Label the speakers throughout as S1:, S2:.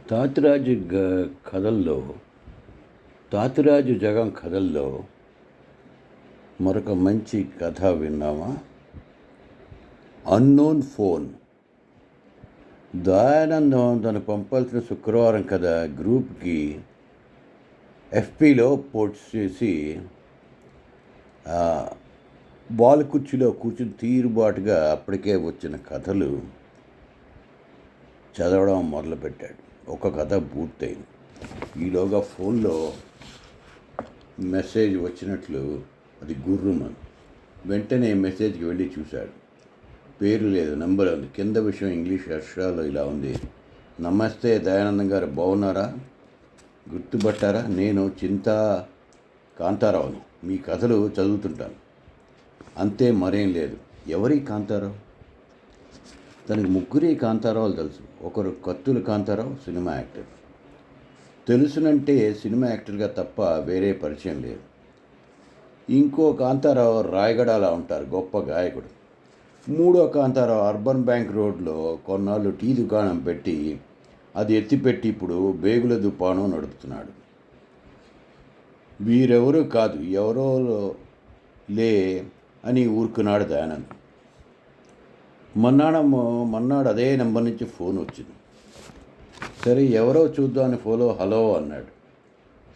S1: తాతిరాజు కథల్లో తాతిరాజు జగం కథల్లో మరొక మంచి కథ విన్నామా? Unknown phone. దయానందం తను పంపాల్సిన శుక్రవారం కథ గ్రూప్కి ఎఫ్పిలో పోస్ట్ చేసి బాల్ కుర్చీలో కూర్చుని తీరుబాటుగా అప్పటికే వచ్చిన కథలు చదవడం మొదలుపెట్టాడు. ఒక కథ పూర్తయింది. ఈలోగా ఫోన్లో మెసేజ్ వచ్చినట్లు అది గుర్రుమని వెంటనే మెసేజ్కి వెళ్ళి చూశాడు. పేరు లేదు, నెంబర్ ఉంది. కింద విషయం ఇంగ్లీష్ అక్షరాల్లో ఇలా ఉంది: నమస్తే దయానందం గారు, బాగున్నారా? గుర్తుపట్టారా? నేను చింతా కాంతారావుని. మీ కథలు చదువుతుంటాను, అంతే, మరేం లేదు. ఎవరి కాంతారావు? తనకి ముగ్గురి కాంతారావులు తెలుసు. ఒకరు కత్తుల కాంతారావు, సినిమా యాక్టర్. తెలుసునంటే సినిమా యాక్టర్గా తప్ప వేరే పరిచయం లేదు. ఇంకో కాంతారావు రాయగడాలా ఉంటారు, గొప్ప గాయకుడు. మూడో కాంతారావు అర్బన్ బ్యాంక్ రోడ్లో కొన్నాళ్ళు టీ దుకాణం పెట్టి అది ఎత్తిపెట్టి ఇప్పుడు బేగుల దుకాణం నడుపుతున్నాడు. వీరెవరూ కాదు, ఎవరో లే అని ఊరుకున్నాడు దయానంద్. మన్నాడు అదే నెంబర్ నుంచి ఫోన్ వచ్చింది. సరే ఎవరో చూద్దామని ఫోన్లో హలో అన్నాడు.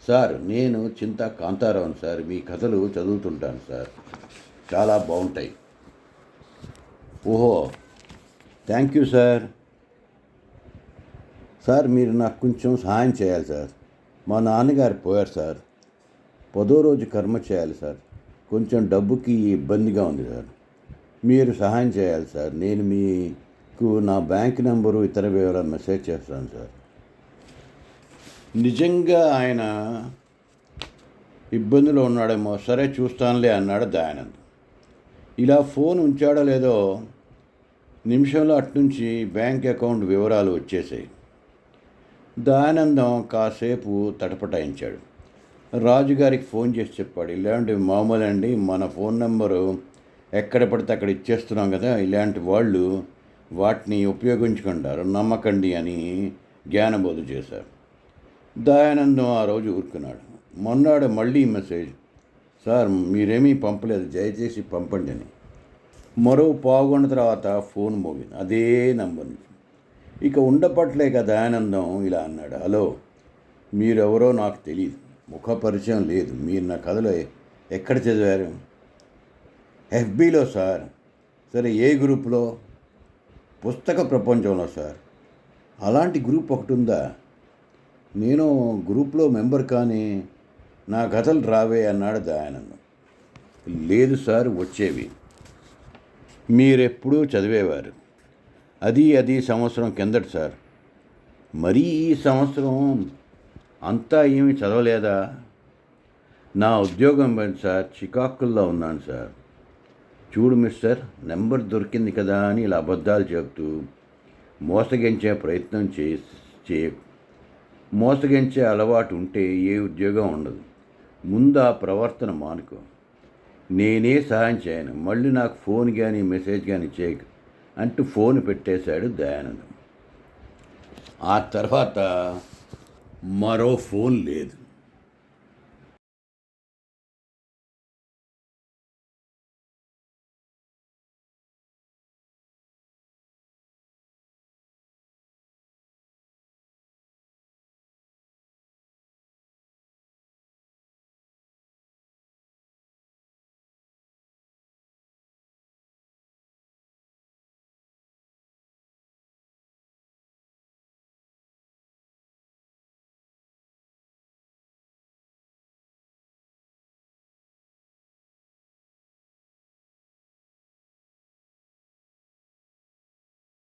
S1: సార్, నేను చింతా కాంతారావుని సార్, మీ కథలు చదువుతుంటాను సార్, చాలా బాగుంటాయి. ఓహో, థ్యాంక్ యూ సార్. సార్, మీరు నాకు కొంచెం సహాయం చేయాలి సార్. మా నాన్నగారు పోయారు సార్, 10వ రోజు కర్మ చేయాలి సార్. కొంచెం డబ్బుకి ఇబ్బందిగా ఉంది సార్, మీరు సహాయం చేయాలి సార్. నేను మీకు నా బ్యాంక్ నెంబరు, ఇతర వివరాలు మెసేజ్ చేస్తాను సార్. నిజంగా ఆయన ఇబ్బందులో ఉన్నాడేమో. సరే చూస్తానులే అన్నాడు దయానంద్. ఇలా ఫోన్ ఉంచాడో లేదో నిమిషంలో అట్నుంచి బ్యాంక్ అకౌంట్ వివరాలు వచ్చేసాయి. దయానందం కాసేపు తటపటాయించాడు. రాజుగారికి ఫోన్ చేసి చెప్పాడు, ఇలాంటి మామూలు అండి, మన ఫోన్ నెంబరు ఎక్కడ పడితే అక్కడ ఇచ్చేస్తున్నాం కదా, ఇలాంటి వాళ్ళు వాటిని ఉపయోగించుకుంటారు, నమ్మకండి అని జ్ఞానబోధ చేశారు. దయానందం ఆ రోజు ఊరుకున్నాడు. మొన్నాడు మళ్ళీ మెసేజ్: సార్, మీరేమీ పంపలేదు, దయచేసి పంపండి అని. మరో పావుగంట తర్వాత ఫోన్ మోగింది, అదే నంబర్ నుంచి. ఇక ఉండపట్లేక దయానందం ఇలా అన్నాడు: హలో, మీరెవరో నాకు తెలియదు, ముఖ పరిచయం లేదు. మీరు నా కథలో ఎక్కడ చదివారు? ఎఫ్బీలో సార్. సరే, ఏ గ్రూప్లో? పుస్తక ప్రపంచంలో సార్. అలాంటి గ్రూప్ ఒకటి ఉందా? నేను గ్రూప్లో మెంబర్ కానీ నా కథలు రావే అన్నాడు దయానందం. లేదు సార్, వచ్చేవి, మీరెప్పుడూ చదివేవారు. అది సంవత్సరం కిందట సార్. మరీ ఈ సంవత్సరం అంతా ఏమీ చదవలేదా? నా ఉద్యోగం పోయింది సార్, చికాకుల్లో ఉన్నాను సార్. చూడు మిస్టర్, నెంబర్ దొరికింది కదా అని ఇలా అబద్ధాలు చెబుతూ మోసగించే ప్రయత్నం మోసగించే అలవాటు ఉంటే ఏ ఉద్యోగం ఉండదు. ముందు ఆ ప్రవర్తన మానుకో. నేనే సహాయం చేయను, మళ్ళీ నాకు ఫోన్ కానీ మెసేజ్ కానీ చేయకు అంటూ ఫోన్ పెట్టేశాడు దయానందం. ఆ తర్వాత మరో ఫోన్ లేదు.